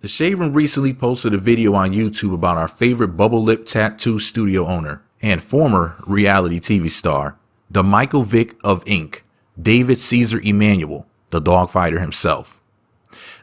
The Shade Room recently posted a video on YouTube about our favorite bubble lip tattoo studio owner and former reality TV star, the Michael Vick of Ink, David Ceaser Emmanuel, the dogfighter himself.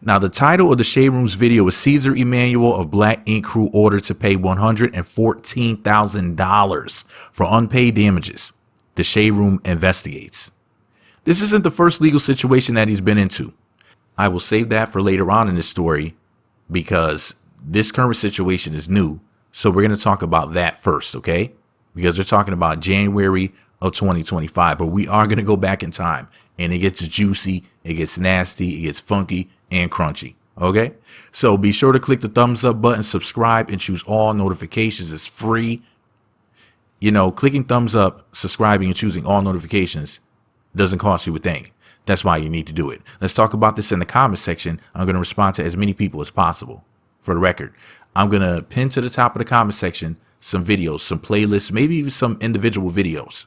Now, the title of the Shade Room's video is Ceaser Emmanuel of Black Ink Crew ordered to pay $114,000 for unpaid damages. The Shade Room investigates. This isn't the first legal situation that he's been into. I will save that for later on in this story because this current situation is new. So we're going to talk about that first, okay? Because we're talking about January of 2025, but we are going to go back in time and it gets juicy, it gets nasty, it gets funky and crunchy. Okay, so be sure to click the thumbs up button, subscribe, and choose all notifications. It's free. You know, clicking thumbs up, subscribing, and choosing all notifications doesn't cost you a thing. That's why you need to do it. Let's talk about this in the comment section. I'm going to respond to as many people as possible. For the record, I'm going to pin to the top of the comment section some videos, some playlists, maybe even some individual videos.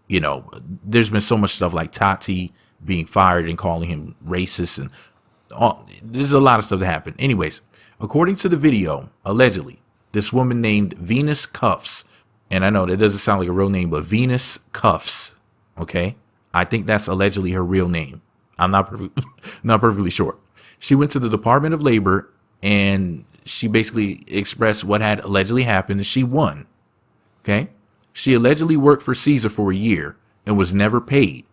You know, there's been so much stuff like Tati being fired and calling him racist and there's a lot of stuff that happened. Anyways, according to the video, allegedly, this woman named Venus Cuffs, and I know that doesn't sound like a real name, but Venus Cuffs, okay? I think that's allegedly her real name. I'm not perfectly sure. She went to the Department of Labor and she basically expressed what had allegedly happened and she won, okay? She allegedly worked for Ceaser for a year and was never paid.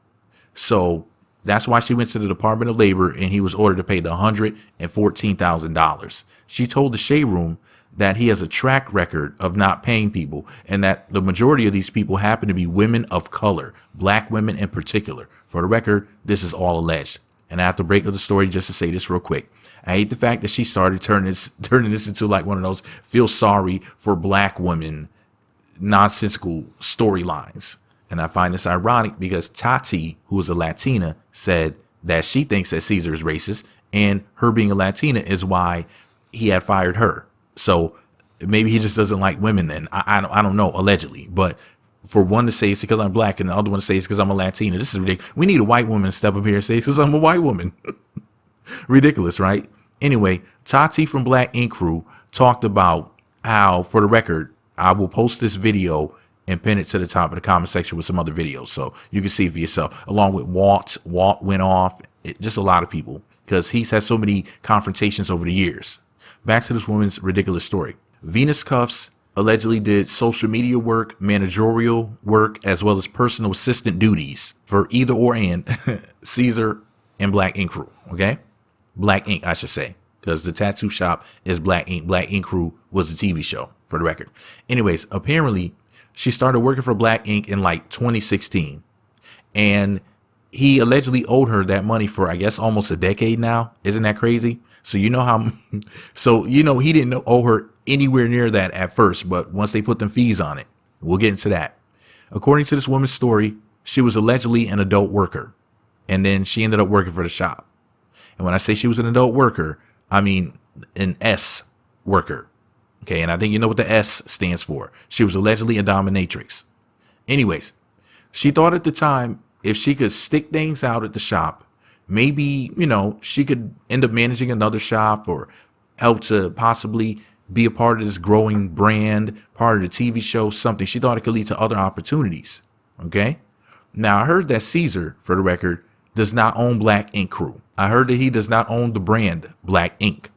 So that's why she went to the Department of Labor and he was ordered to pay the $114,000. She told the Shade Room that he has a track record of not paying people and that the majority of these people happen to be women of color, black women in particular. For the record, this is all alleged. And I have to break up the story just to say this real quick. I hate the fact that she started turning this into like one of those feel sorry for black women nonsensical storylines. And I find this ironic because Tati, who is a Latina, said that she thinks that Ceaser is racist and her being a Latina is why he had fired her. So maybe he just doesn't like women then. I don't know, allegedly. But for one to say it's because I'm black and the other one to say it's because I'm a Latina, this is ridiculous. We need a white woman to step up here and say it's because I'm a white woman. Ridiculous, right? Anyway, Tati from Black Ink Crew talked about how, for the record, I will post this video and pin it to the top of the comment section with some other videos so you can see it for yourself, along with Walt went off, just a lot of people, because he's had so many confrontations over the years. Back to this woman's ridiculous story. Venus Cuffs allegedly did social media work, managerial work, as well as personal assistant duties for either or and Ceaser and Black Ink Crew. Okay, Black Ink, I should say, because the tattoo shop is Black Ink. Black Ink Crew was a TV show, for the record. Anyways, apparently she started working for Black Ink in like 2016, and he allegedly owed her that money for, I guess, almost a decade now. Isn't that crazy? So you know how, he didn't owe her anywhere near that at first, but once they put them fees on it, we'll get into that. According to this woman's story, she was allegedly an adult worker, and then she ended up working for the shop. And when I say she was an adult worker, I mean an S worker. Okay, and I think you know what the S stands for. She was allegedly a dominatrix. Anyways, she thought at the time if she could stick things out at the shop, maybe, she could end up managing another shop or help to possibly be a part of this growing brand, part of the TV show, something. She thought it could lead to other opportunities. Okay. Now, I heard that Ceaser, for the record, does not own Black Ink Crew. I heard that he does not own the brand Black Ink.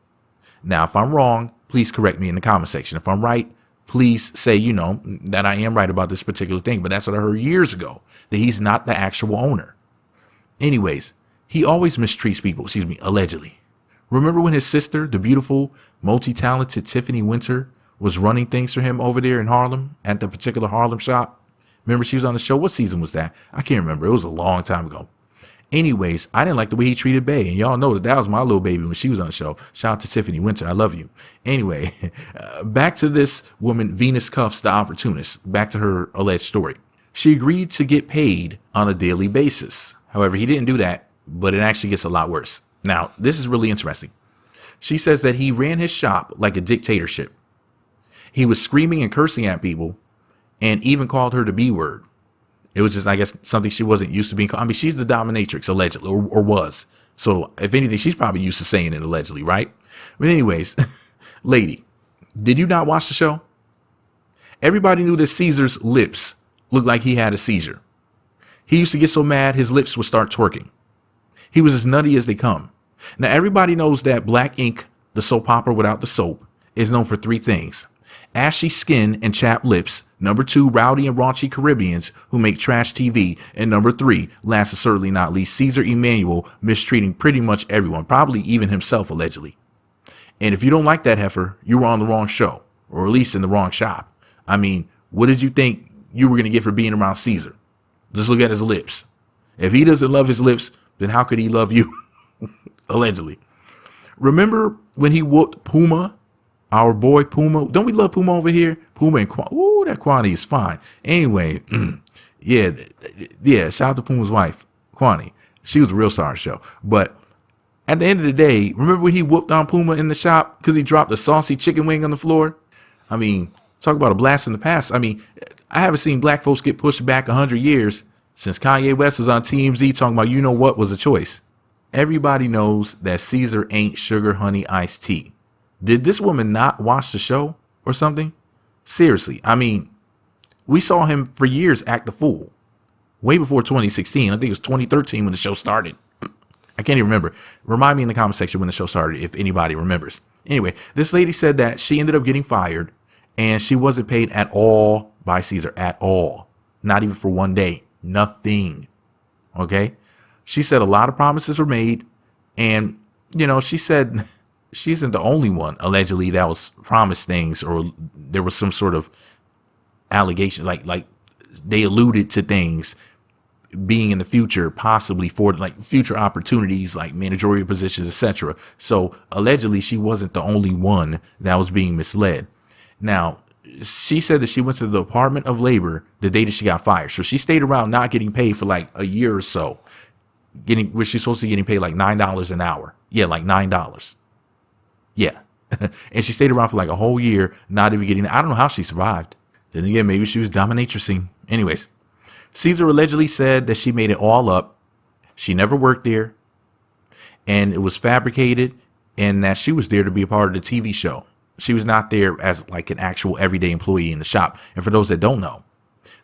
Now, if I'm wrong, please correct me in the comment section. If I'm right, please say, that I am right about this particular thing. But that's what I heard years ago, that he's not the actual owner. Anyways, he always mistreats people, allegedly. Remember when his sister, the beautiful, multi-talented Tiffany Winter, was running things for him over there in Harlem at the particular Harlem shop? Remember she was on the show? What season was that? I can't remember. It was a long time ago. Anyways, I didn't like the way he treated Bae, and y'all know that was my little baby when she was on the show. Shout out to Tiffany Winter. I love you. Anyway, back to this woman, Venus Cuffs, the opportunist. Back to her alleged story. She agreed to get paid on a daily basis. However, he didn't do that, but it actually gets a lot worse. Now, this is really interesting. She says that he ran his shop like a dictatorship. He was screaming and cursing at people and even called her the B word. It was just, I guess, something she wasn't used to being called. I mean, she's the dominatrix, allegedly, or was. So if anything, she's probably used to saying it allegedly, right? But anyways, lady, did you not watch the show? Everybody knew that Caesar's lips looked like he had a seizure. He used to get so mad his lips would start twerking. He was as nutty as they come. Now everybody knows that Black Ink, the soap opera without the soap, is known for three things: ashy skin and chapped lips. Number two, rowdy and raunchy Caribbeans who make trash TV. And number three, last and certainly not least, Ceaser Emmanuel mistreating pretty much everyone, probably even himself allegedly. And if you don't like that heifer, you were on the wrong show, or at least in the wrong shop. I mean, what did you think you were going to get for being around Caesar? Just look at his lips. If he doesn't love his lips, then how could he love you? Allegedly. Remember when he whooped Puma? Our boy Puma. Don't we love Puma over here? Puma and Kwani. Ooh, that Kwani is fine. Anyway, yeah. Shout out to Puma's wife, Kwani. She was a real star show. But at the end of the day, remember when he whooped on Puma in the shop because he dropped a saucy chicken wing on the floor? I mean, talk about a blast from the past. I mean, I haven't seen black folks get pushed back 100 years since Kanye West was on TMZ talking about, you know what was a choice. Everybody knows that Caesar ain't sugar honey iced tea. Did this woman not watch the show or something? Seriously, I mean, we saw him for years act the fool. Way before 2016. I think it was 2013 when the show started. I can't even remember. Remind me in the comment section when the show started if anybody remembers. Anyway, this lady said that she ended up getting fired and she wasn't paid at all by Caesar at all. Not even for one day. Nothing. Okay? She said a lot of promises were made, and, you know, she said she isn't the only one, allegedly, that was promised things, or there was some sort of allegation, like they alluded to things being in the future, possibly for like future opportunities, like managerial positions, etc. So allegedly, she wasn't the only one that was being misled. Now, she said that she went to the Department of Labor the day that she got fired. So she stayed around not getting paid for like a year or so. Which she's supposed to be getting paid like $9 an hour. Yeah, like $9. Yeah. And she stayed around for like a whole year, not even getting, I don't know how she survived. Then again, maybe she was dominatricing. Anyways, Caesar allegedly said that she made it all up. She never worked there. And it was fabricated, and that she was there to be a part of the TV show. She was not there as like an actual everyday employee in the shop. And for those that don't know,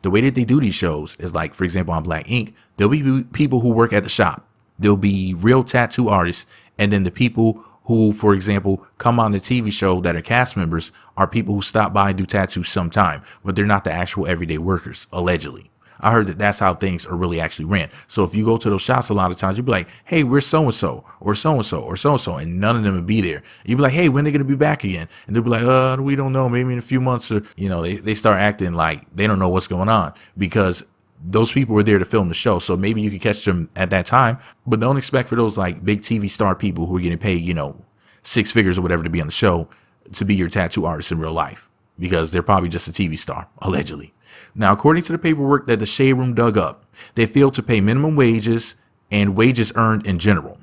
the way that they do these shows is like, for example, on Black Ink, there'll be people who work at the shop. There'll be real tattoo artists. And then the people who, for example, come on the TV show that are cast members are people who stop by and do tattoos sometime, but they're not the actual everyday workers, allegedly. I heard that that's how things are really actually ran. So if you go to those shops, a lot of times you'll be like, hey, we're so-and-so or so-and-so or so-and-so, and none of them will be there. You'll be like, hey, when are they going to be back again? And they'll be like, we don't know, maybe in a few months. Or, you know, they start acting like they don't know what's going on because those people were there to film the show. So maybe you could catch them at that time, but don't expect for those like big TV star people who are getting paid, you know, 6 figures or whatever to be on the show to be your tattoo artist in real life, because they're probably just a TV star, allegedly. Now, according to the paperwork that the Shade Room dug up, they failed to pay minimum wages and wages earned in general.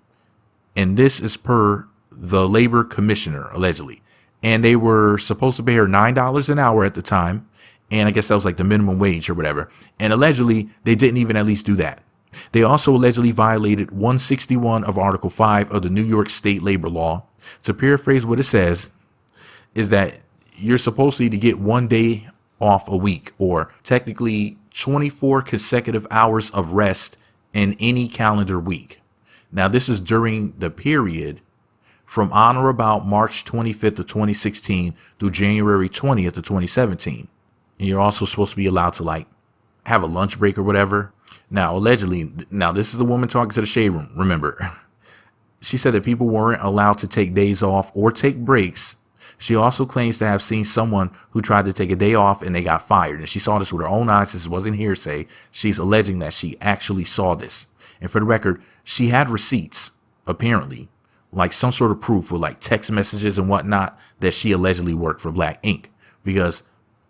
And this is per the labor commissioner, allegedly. And they were supposed to pay her $9 an hour at the time. And I guess that was like the minimum wage or whatever. And allegedly, they didn't even at least do that. They also allegedly violated 161 of Article 5 of the New York State labor law. To paraphrase what it says, is that you're supposed to get 1 day off a week, or technically 24 consecutive hours of rest in any calendar week. Now, this is during the period from on or about March 25th of 2016 through January 20th of 2017. And you're also supposed to be allowed to like have a lunch break or whatever. Now, allegedly, now this is the woman talking to the Shade Room. Remember, she said that people weren't allowed to take days off or take breaks. She also claims to have seen someone who tried to take a day off and they got fired. And she saw this with her own eyes. This wasn't hearsay. She's alleging that she actually saw this. And for the record, she had receipts, apparently, like some sort of proof with like text messages and whatnot that she allegedly worked for Black Ink. Because,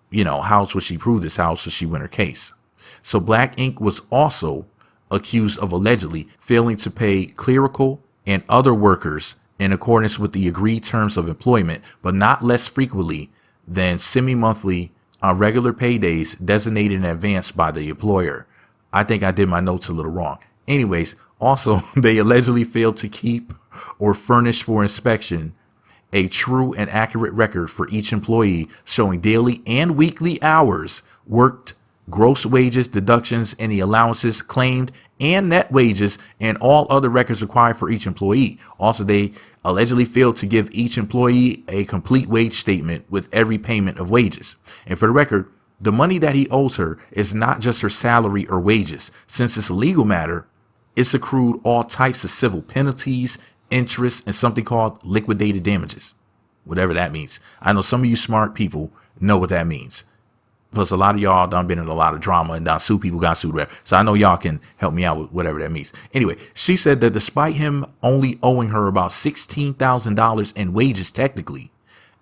you know, how else would she prove this? How else would she win her case? So Black Ink was also accused of allegedly failing to pay clerical and other workers in accordance with the agreed terms of employment, but not less frequently than semi-monthly on regular paydays designated in advance by the employer. I think I did my notes a little wrong. Anyways, also, they allegedly failed to keep or furnish for inspection a true and accurate record for each employee showing daily and weekly hours worked, gross wages, deductions, any allowances claimed, and net wages, and all other records required for each employee. Also, they allegedly failed to give each employee a complete wage statement with every payment of wages. And for the record, the money that he owes her is not just her salary or wages. Since it's a legal matter, it's accrued all types of civil penalties, interest, and something called liquidated damages, whatever that means. I know some of you smart people know what that means. Plus, a lot of y'all done been in a lot of drama and done sued people, got sued, whatever. So I know y'all can help me out with whatever that means. Anyway, she said that despite him only owing her about $16,000 in wages, technically,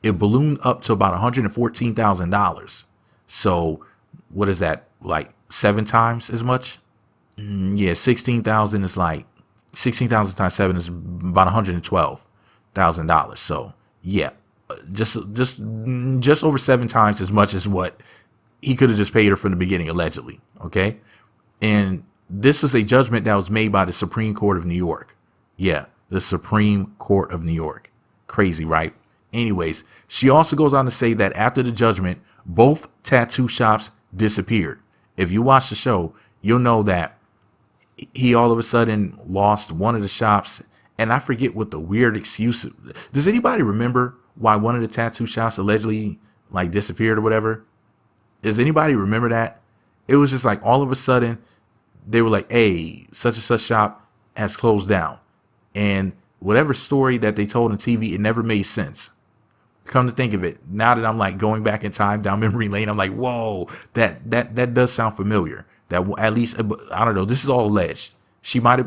it ballooned up to about $114,000. So what is that, like 7 times as much? Yeah, 16,000 is like 16,000 times 7 is about $112,000. So yeah, just over 7 times as much as what he could have just paid her from the beginning, allegedly. Okay. And this is a judgment that was made by the Supreme Court of New York. Yeah, the Supreme Court of New York. Crazy, right? Anyways, she also goes on to say that after the judgment, both tattoo shops disappeared. If you watch the show, you'll know that he all of a sudden lost one of the shops. And I forget what the weird excuse. Does anybody remember why one of the tattoo shops allegedly like disappeared or whatever? Does anybody remember that? It was just like all of a sudden they were like, hey, such and such shop has closed down. And whatever story that they told on TV, it never made sense. Come to think of it, now that I'm like going back in time down memory lane, I'm like, whoa, that does sound familiar. That at least, I don't know. This is all alleged. She might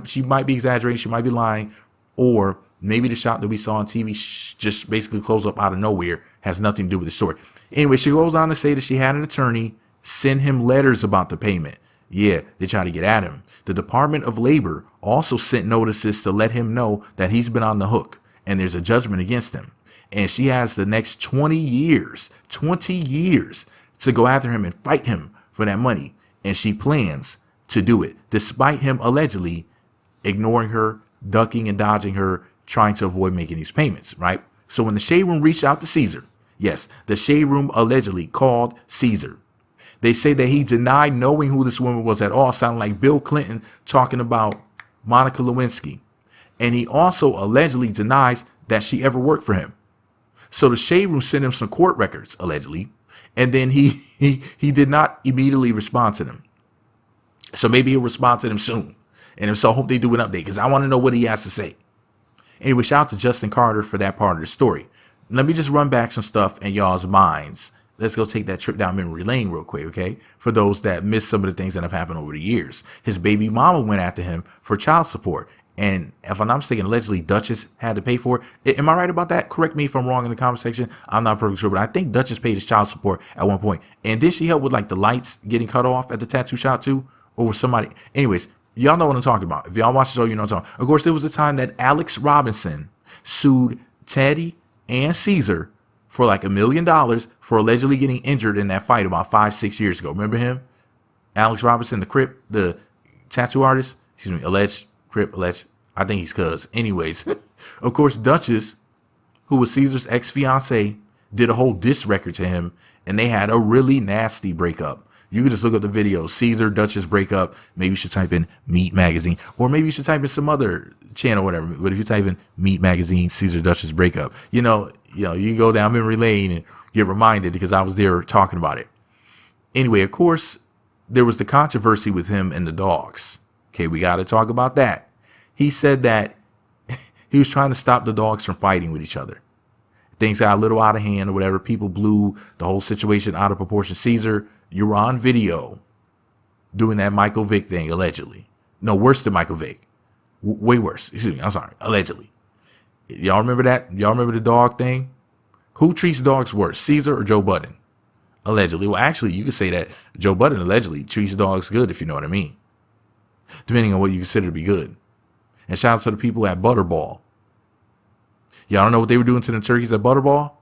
be exaggerating. She might be lying, or maybe the shop that we saw on TV just basically closed up out of nowhere, has nothing to do with the story. Anyway, she goes on to say that she had an attorney send him letters about the payment. Yeah, they try to get at him. The Department of Labor also sent notices to let him know that he's been on the hook and there's a judgment against him. And she has the next 20 years to go after him and fight him for that money. And she plans to do it, despite him allegedly ignoring her, ducking and dodging her, trying to avoid making these payments, right? So when the Shade Room reached out to Ceaser, yes, the Shade Room allegedly called Ceaser. They say that he denied knowing who this woman was at all, sounding like Bill Clinton talking about Monica Lewinsky. And he also allegedly denies that she ever worked for him. So the Shade Room sent him some court records, allegedly, and then he did not immediately respond to them. So maybe he'll respond to them soon. And if so, I hope they do an update, because I want to know what he has to say. Anyway, shout out to Justin Carter for that part of the story. Let me just run back some stuff in y'all's minds. Let's go take that trip down memory lane real quick, okay? For those that missed some of the things that have happened over the years. His baby mama went after him for child support. And if I'm not mistaken, allegedly Duchess had to pay for it. Am I right about that? Correct me if I'm wrong in the comment section. I'm not perfectly sure, but I think Duchess paid his child support at one point. And did she help with like the lights getting cut off at the tattoo shop too? Over somebody. Anyways, y'all know what I'm talking about. If y'all watch the show, you know what I'm talking about. Of course, there was a time that Alex Robinson sued Teddy and Ceaser for like $1 million for allegedly getting injured in that fight about 5-6 years ago. Remember him? Alex Robinson, the Crip, the tattoo artist. Excuse me, alleged. Crip, alleged. I think he's cuz. Anyways, of course, Duchess, who was Ceaser's ex-fiance, did a whole diss record to him, and they had a really nasty breakup. You can just look up the video, Ceaser Duchess breakup. Maybe you should type in Meet Magazine, or maybe you should type in some other channel, whatever. But if you type in Meet Magazine, Ceaser Duchess breakup, you can go down memory lane and get reminded, because I was there talking about it. Anyway, of course, there was the controversy with him and the dogs. Okay, we got to talk about that. He said that he was trying to stop the dogs from fighting with each other. Things got a little out of hand or whatever. People blew the whole situation out of proportion. Ceaser, you were on video doing that Michael Vick thing, allegedly. No, worse than Michael Vick. Way worse. Excuse me, I'm sorry. Allegedly. Y'all remember that? Y'all remember the dog thing? Who treats dogs worse, Ceaser or Joe Budden? Allegedly. Well, actually, you could say that Joe Budden allegedly treats dogs good, if you know what I mean. Depending on what you consider to be good. And shout out to the people at Butterball. Y'all don't know what they were doing to the turkeys at Butterball?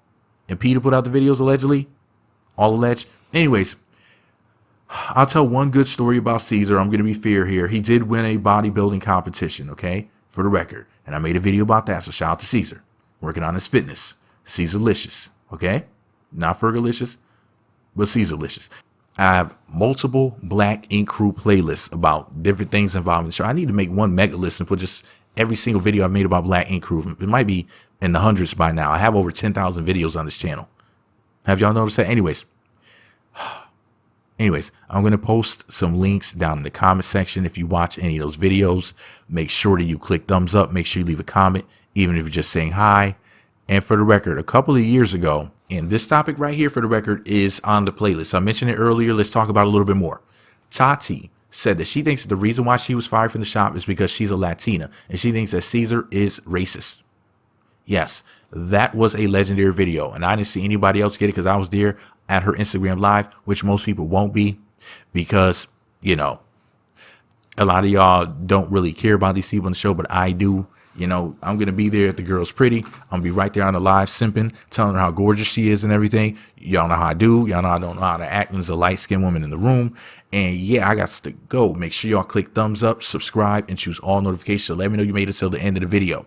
And Peter put out the videos, allegedly? All alleged? Anyways, I'll tell one good story about Ceaser. I'm going to be fair here. He did win a bodybuilding competition, okay? For the record. And I made a video about that, so shout out to Ceaser. Working on his fitness. Caesarlicious. Okay? Not Fergalicious, but Caesarlicious. I have multiple Black Ink Crew playlists about different things involving the show. I need to make one mega list and put just every single video I've made about Black Ink Crew. It might be in the hundreds by now. I have over 10,000 videos on this channel. Have y'all noticed that? Anyways, I'm going to post some links down in the comment section. If you watch any of those videos, make sure that you click thumbs up. Make sure you leave a comment, even if you're just saying hi. And for the record, a couple of years ago, and this topic right here for the record is on the playlist. I mentioned it earlier. Let's talk about it a little bit more. Tati said that she thinks that the reason why she was fired from the shop is because she's a Latina, and she thinks that Ceaser is racist. Yes, that was a legendary video, and I didn't see anybody else get it because I was there at her Instagram live, which most people won't be because, you know, a lot of y'all don't really care about these people on the show, but I do. You know, I'm going to be there if the girl's pretty. I'm going to be right there on the live simping, telling her how gorgeous she is and everything. Y'all know how I do. Y'all know I don't know how to act when there's a light-skinned woman in the room. And yeah, I got to go. Make sure y'all click thumbs up, subscribe, and choose all notifications. So let me know you made it till the end of the video.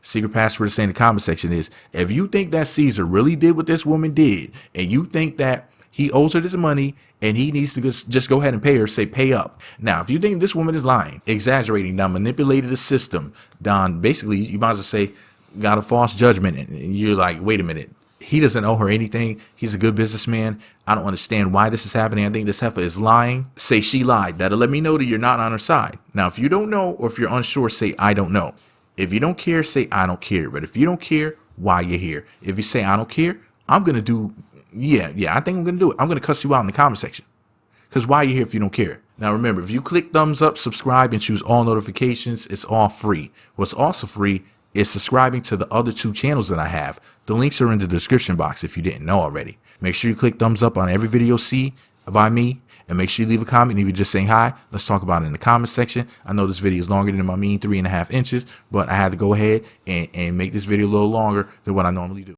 Secret password to say in the comment section is, if you think that Ceaser really did what this woman did, and you think that he owes her this money and he needs to just go ahead and pay her, say pay up. Now, if you think this woman is lying, exaggerating, done manipulated the system, done basically, you might as well say, got a false judgment, and you're like, wait a minute, he doesn't owe her anything. He's a good businessman. I don't understand why this is happening. I think this heifer is lying. Say she lied. That'll let me know that you're not on her side. Now, if you don't know, or if you're unsure, say I don't know. If you don't care, say I don't care. But if you don't care, why you're here. If you say I don't care, I'm going to do, yeah, I think I'm going to do it. I'm going to cuss you out in the comment section. Because why are you here if you don't care? Now, remember, if you click thumbs up, subscribe, and choose all notifications, it's all free. What's also free is subscribing to the other 2 channels that I have. The links are in the description box if you didn't know already. Make sure you click thumbs up on every video see by me. And make sure you leave a comment. If you're just saying hi, let's talk about it in the comment section. I know this video is longer than my mean 3.5 inches, but I had to go ahead and make this video a little longer than what I normally do.